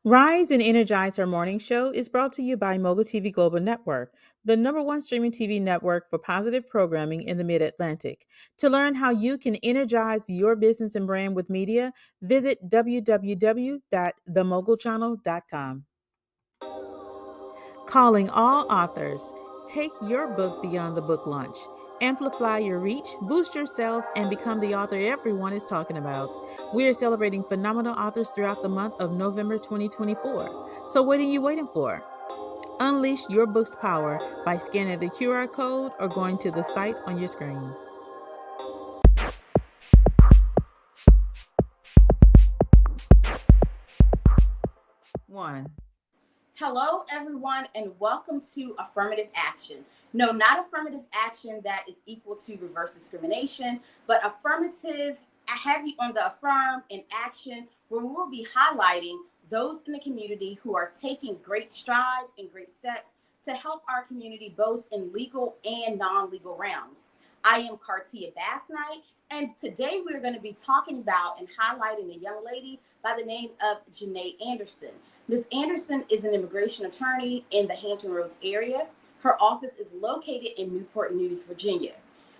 Rise and Energize Her Morning Show is brought to you by Mogul TV Global Network, the number one streaming TV network for positive programming in the Mid Atlantic. To learn how you can energize your business and brand with media, visit www.themogulchannel.com. Calling all authors. Take your book beyond the book launch. Amplify your reach, boost your sales, and become the author everyone is talking about. We are celebrating phenomenal authors throughout the month of November 2024. So, what are you waiting for? Unleash your book's power by scanning the QR code or going to the site on your screen. One. Hello, everyone, and welcome to Affirmative Action. No, not affirmative action that is equal to reverse discrimination, but affirmative, heavy on the affirm and action, where we will be highlighting those in the community who are taking great strides and great steps to help our community both in legal and non-legal realms. I am Carleeka Basnight, and today we're going to be talking about and highlighting a young lady by the name of Janae Anderson. Ms. Anderson is an immigration attorney in the Hampton Roads area. Her office is located in Newport News, Virginia.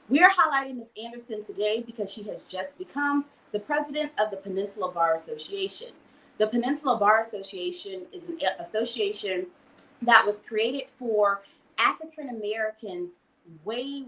We are highlighting Ms. Anderson today because she has just become the president of the Peninsula Bar Association. The Peninsula Bar Association is an association that was created for African Americans way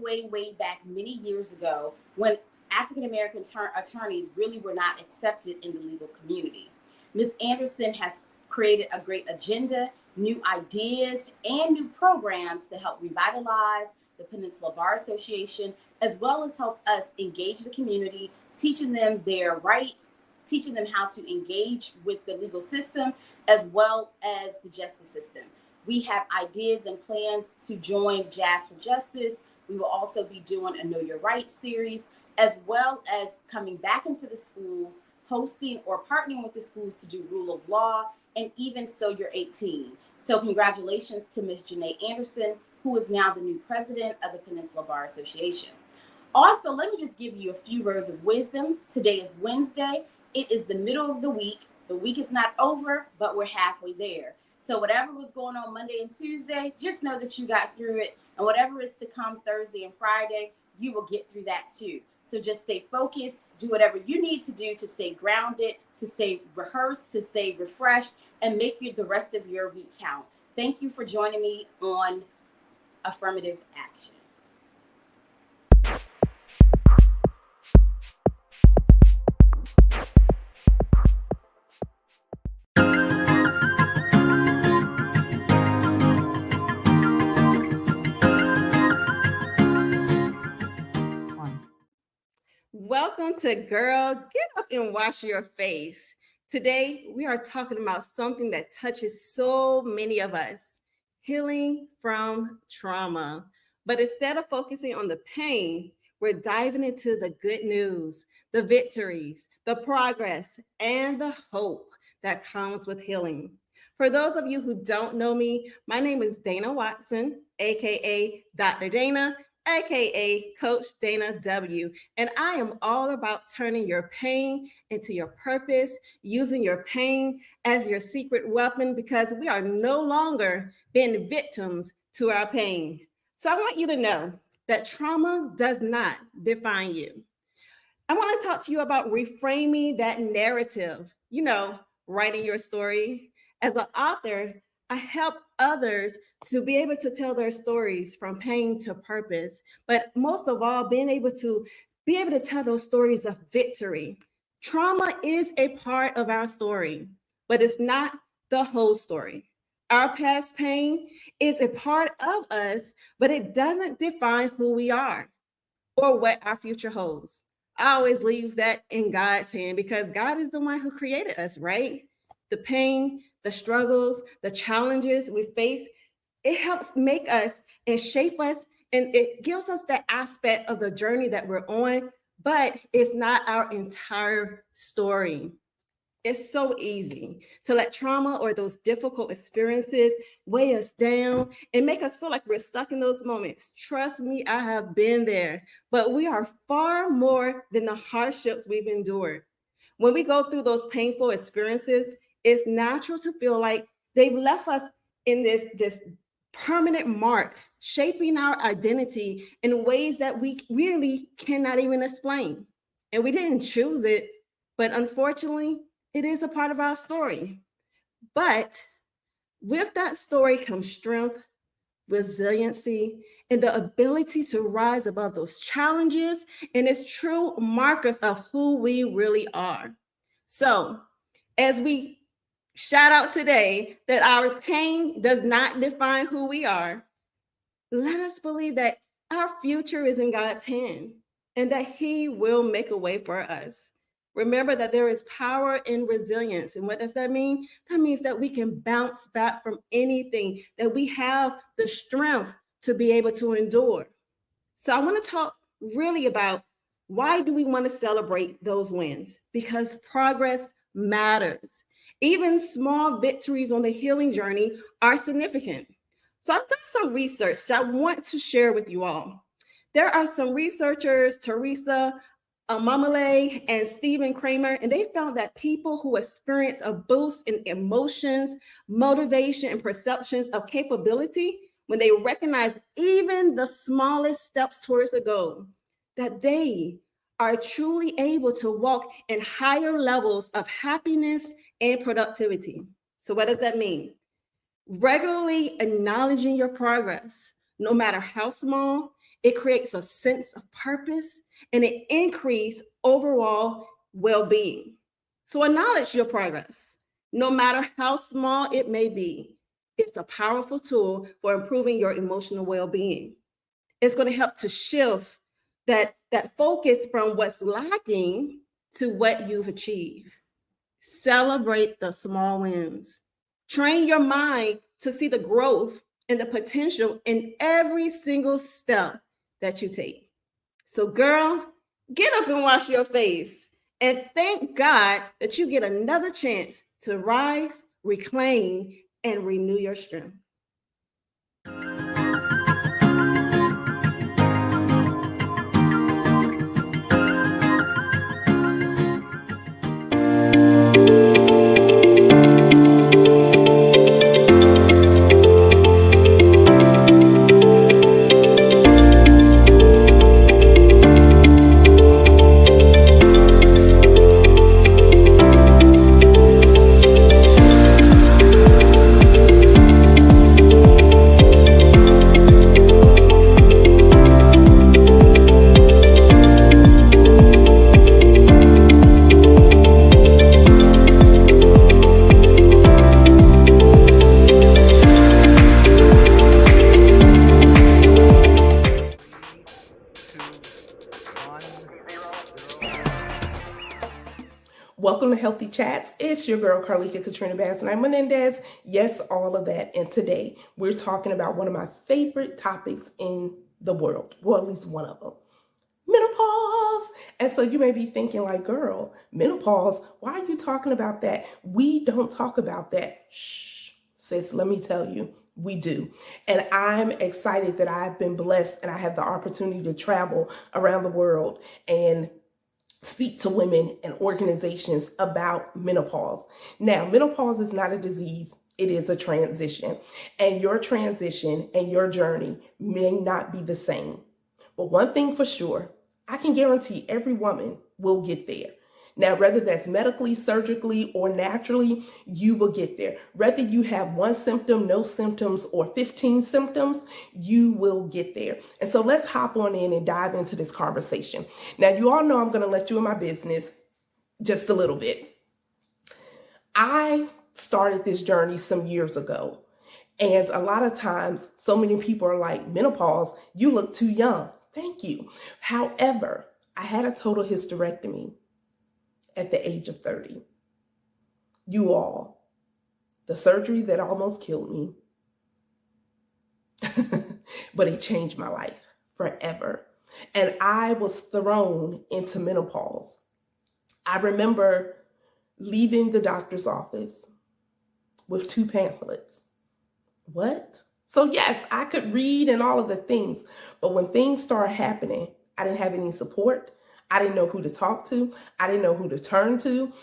back many years ago when African American attorneys really were not accepted in the legal community. Ms. Anderson has created a great agenda, new ideas, and new programs to help revitalize the Peninsula Bar Association, as well as help us engage the community, teaching them their rights, teaching them how to engage with the legal system, as well as the justice system. We have ideas and plans to join Jazz for Justice. We will also be doing a Know Your Rights series, as well as coming back into the schools, hosting or partnering with the schools to do rule of law, and even So You're 18. So congratulations to Ms. Janae Anderson, who is now the new president of the Peninsula Bar Association. Also, let me just give you a few words of wisdom. Today is Wednesday. It is the middle of the week. The week is not over, but we're halfway there. So whatever was going on Monday and Tuesday, just know that you got through it. And whatever is to come Thursday and Friday, you will get through that too. So just stay focused, do whatever you need to do to stay grounded, to stay rehearsed, to stay refreshed, and make the rest of your week count. Thank you for joining me on Affirmative Action. Welcome to Girl, Get Up and Wash Your Face. Today, we are talking about something that touches so many of us, healing from trauma. But instead of focusing on the pain, we're diving into the good news, the victories, the progress, and the hope that comes with healing. For those of you who don't know me, my name is Dana Watson, aka Dr. Dana, aka Coach Dana W. And I am all about turning your pain into your purpose, using your pain as your secret weapon, because we are no longer being victims to our pain. So I want you to know that trauma does not define you. I want to talk to you about reframing that narrative, writing your story. As an author, I help others to be able to tell their stories from pain to purpose, but most of all, being able to tell those stories of victory. Trauma is a part of our story, but it's not the whole story. Our past pain is a part of us, but it doesn't define who we are or what our future holds. I always leave that in God's hand because God is the one who created us, right? The pain, the struggles, the challenges we face, it helps make us and shape us, and it gives us that aspect of the journey that we're on, but it's not our entire story. It's so easy to let trauma or those difficult experiences weigh us down and make us feel like we're stuck in those moments. Trust me, I have been there, but we are far more than the hardships we've endured. When we go through those painful experiences, it's natural to feel like they've left us in this permanent mark, shaping our identity in ways that we really cannot even explain. And we didn't choose it, but unfortunately, it is a part of our story. But with that story comes strength, resiliency, and the ability to rise above those challenges, and it's true markers of who we really are. So, as we shout out today that our pain does not define who we are, let us believe that our future is in God's hand and that He will make a way for us. Remember that there is power in resilience. And what does that mean? That means that we can bounce back from anything, that we have the strength to be able to endure. So I want to talk really about why do we want to celebrate those wins? Because progress matters. Even small victories on the healing journey are significant. So I've done some research that I want to share with you all. There are some researchers, Teresa Mamale and Stephen Kramer, and they found that people who experience a boost in emotions, motivation, and perceptions of capability, when they recognize even the smallest steps towards a goal, that they are truly able to walk in higher levels of happiness and productivity. So what does that mean? Regularly acknowledging your progress, no matter how small, it creates a sense of purpose and it increases overall well-being. So acknowledge your progress, no matter how small it may be. It's a powerful tool for improving your emotional well-being. It's going to help to shift that focus from what's lacking to what you've achieved. Celebrate the small wins. Train your mind to see the growth and the potential in every single step that you take. So, girl, get up and wash your face and thank God that you get another chance to rise, reclaim, and renew your strength. Welcome to Healthy Chats. It's your girl, Carleeka Basnight-Menendez. Yes, all of that. And today we're talking about one of my favorite topics in the world. Well, at least one of them. Menopause. And so you may be thinking like, girl, menopause, why are you talking about that? We don't talk about that. Shh, sis, let me tell you, we do. And I'm excited that I've been blessed and I have the opportunity to travel around the world and speak to women and organizations about menopause. Now, menopause is not a disease. It is a transition. And your transition and your journey may not be the same. But one thing for sure, I can guarantee every woman will get there. Now, whether that's medically, surgically, or naturally, you will get there. Whether you have one symptom, no symptoms, or 15 symptoms, you will get there. And so let's hop on in and dive into this conversation. Now, you all know I'm going to let you in my business just a little bit. I started this journey some years ago. And a lot of times, so many people are like, menopause, you look too young. Thank you. However, I had a total hysterectomy at the age of 30. You all, the surgery that almost killed me, but it changed my life forever. And I was thrown into menopause. I remember leaving the doctor's office with 2 pamphlets. What? So yes, I could read and all of the things, but when things started happening, I didn't have any support. I didn't know who to talk to. I didn't know who to turn to.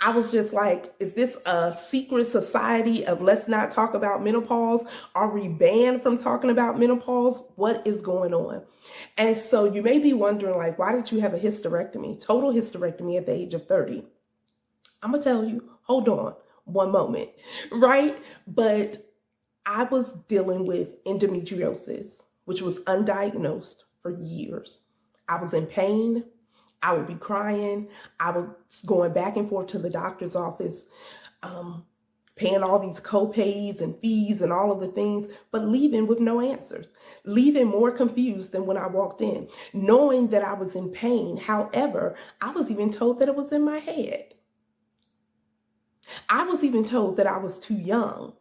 I was just like, is this a secret society of let's not talk about menopause? Are we banned from talking about menopause? What is going on? And so you may be wondering, like, why did you have a hysterectomy, total hysterectomy at the age of 30? I'm going to tell you, hold on one moment, right? But I was dealing with endometriosis, which was undiagnosed for years. I was in pain. I would be crying. I was going back and forth to the doctor's office, paying all these co-pays and fees and all of the things, but leaving with no answers, leaving more confused than when I walked in, knowing that I was in pain. However, I was even told that it was in my head. I was even told that I was too young,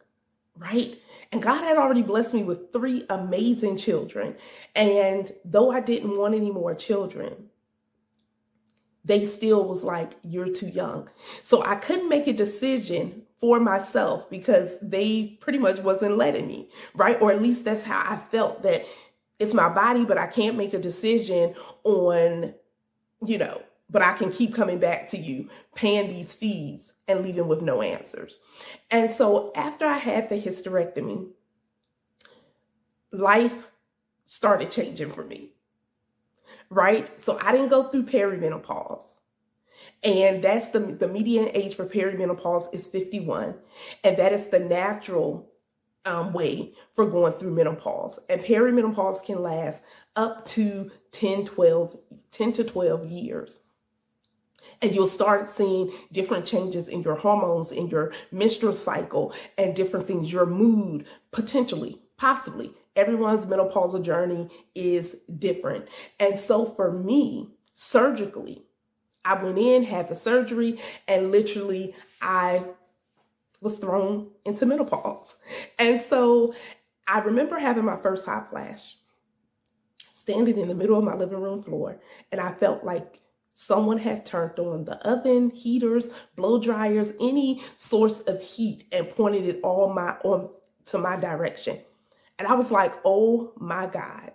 right? And God had already blessed me with 3 amazing children. And though I didn't want any more children, they still was like, you're too young. So I couldn't make a decision for myself because they pretty much wasn't letting me, right? Or at least that's how I felt, that it's my body, but I can't make a decision on, but I can keep coming back to you, paying these fees and leaving with no answers. And so after I had the hysterectomy, life started changing for me. Right? So I didn't go through perimenopause. And that's the median age for perimenopause is 51. And that is the natural way for going through menopause. And perimenopause can last up to 10 to 12 years. And you'll start seeing different changes in your hormones, in your menstrual cycle, and different things, your mood, potentially, possibly. Everyone's menopausal journey is different. And so for me, surgically, I went in, had the surgery, and literally I was thrown into menopause. And so I remember having my first hot flash, standing in the middle of my living room floor, and I felt like someone had turned on the oven, heaters, blow dryers, any source of heat, and pointed it all to my direction. And I was like, oh my God.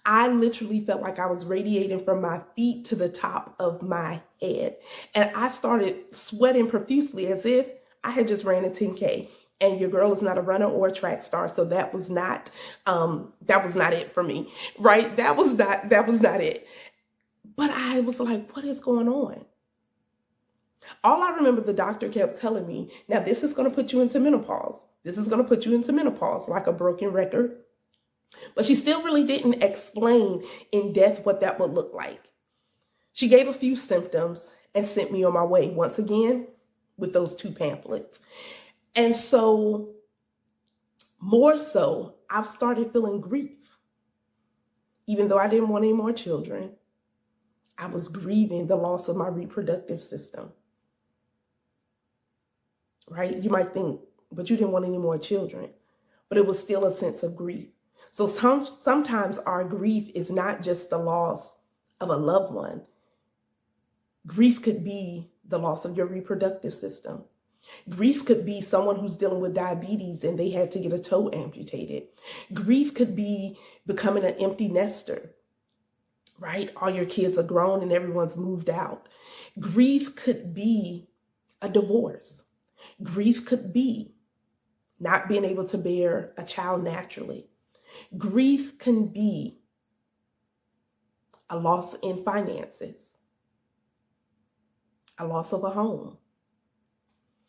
I literally felt like I was radiating from my feet to the top of my head. And I started sweating profusely as if I had just ran a 10K. And your girl is not a runner or a track star. So that was not it for me, right? That was not it. But I was like, what is going on? All I remember, the doctor kept telling me, now this is going to put you into menopause. This is going to put you into menopause, like a broken record. But she still really didn't explain in depth what that would look like. She gave a few symptoms and sent me on my way once again with those 2 pamphlets. And so, more so, I've started feeling grief. Even though I didn't want any more children, I was grieving the loss of my reproductive system. Right? You might think, but you didn't want any more children. But it was still a sense of grief. So sometimes our grief is not just the loss of a loved one. Grief could be the loss of your reproductive system. Grief could be someone who's dealing with diabetes and they had to get a toe amputated. Grief could be becoming an empty nester, right? All your kids are grown and everyone's moved out. Grief could be a divorce. Grief could be not being able to bear a child naturally. Grief can be a loss in finances, a loss of a home.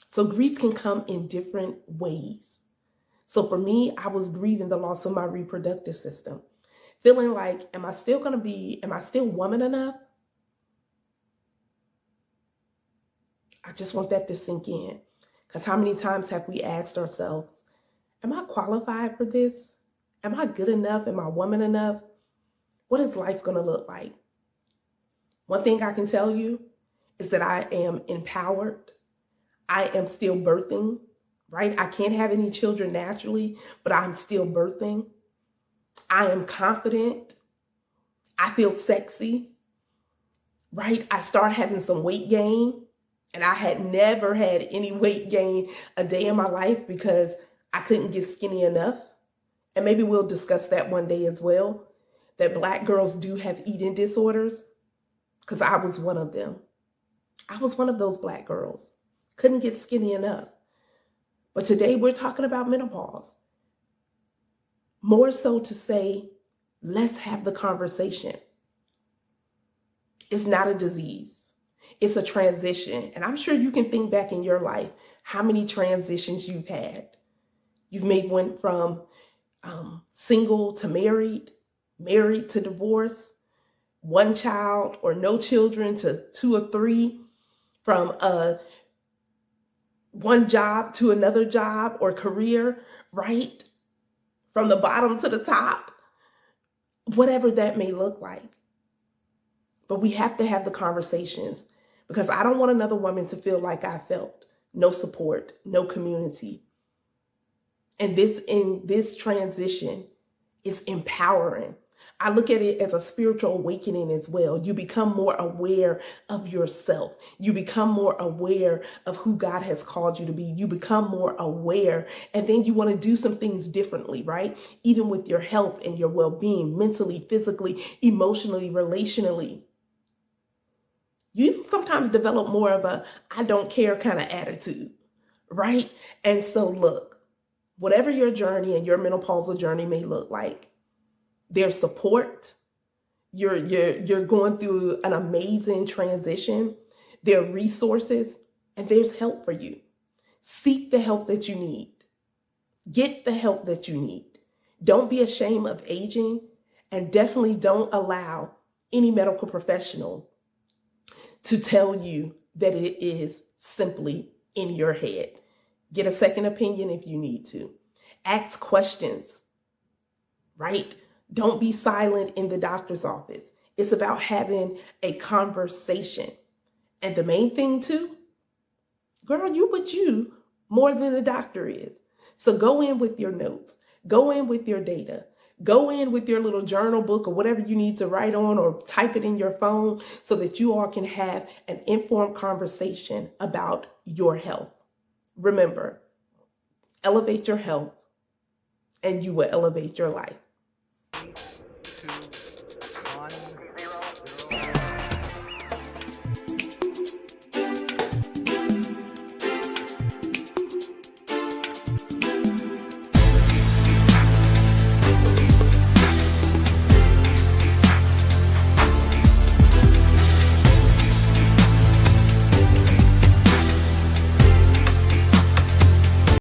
So grief can come in different ways. So for me, I was grieving the loss of my reproductive system, feeling like, am I still woman enough? I just want that to sink in. Because how many times have we asked ourselves, am I qualified for this? Am I good enough? Am I woman enough? What is life going to look like? One thing I can tell you is that I am empowered. I am still birthing, right? I can't have any children naturally, but I'm still birthing. I am confident. I feel sexy, right? I started having some weight gain. And I had never had any weight gain a day in my life because I couldn't get skinny enough. And maybe we'll discuss that one day as well, that Black girls do have eating disorders, because I was one of them. I was one of those Black girls. couldn't get skinny enough. But today we're talking about menopause. More so to say, let's have the conversation. It's not a disease. It's a transition. And I'm sure you can think back in your life how many transitions you've had. You've maybe went from single to married, married to divorce, one child or no children to 2 or 3, from one job to another job or career, right? From the bottom to the top, whatever that may look like. But we have to have the conversations, because I don't want another woman to feel like I felt. No support, no community. And this transition is empowering. I look at it as a spiritual awakening as well. You become more aware of yourself. You become more aware of who God has called you to be. You become more aware, and then you want to do some things differently, right? Even with your health and your well-being, mentally, physically, emotionally, relationally. You sometimes develop more of a I don't care kind of attitude, right? And so look, whatever your journey and your menopausal journey may look like, there's support. You're going through an amazing transition. There are resources, and there's help for you. Seek the help that you need. Get the help that you need. Don't be ashamed of aging, and definitely don't allow any medical professional to tell you that it is simply in your head. Get a second opinion if you need to. Ask questions, right? Don't be silent in the doctor's office. It's about having a conversation. And the main thing too, girl, you more than the doctor is. So go in with your notes. Go in with your data. Go in with your little journal book or whatever you need to write on, or type it in your phone, so that you all can have an informed conversation about your health. Remember, elevate your health and you will elevate your life.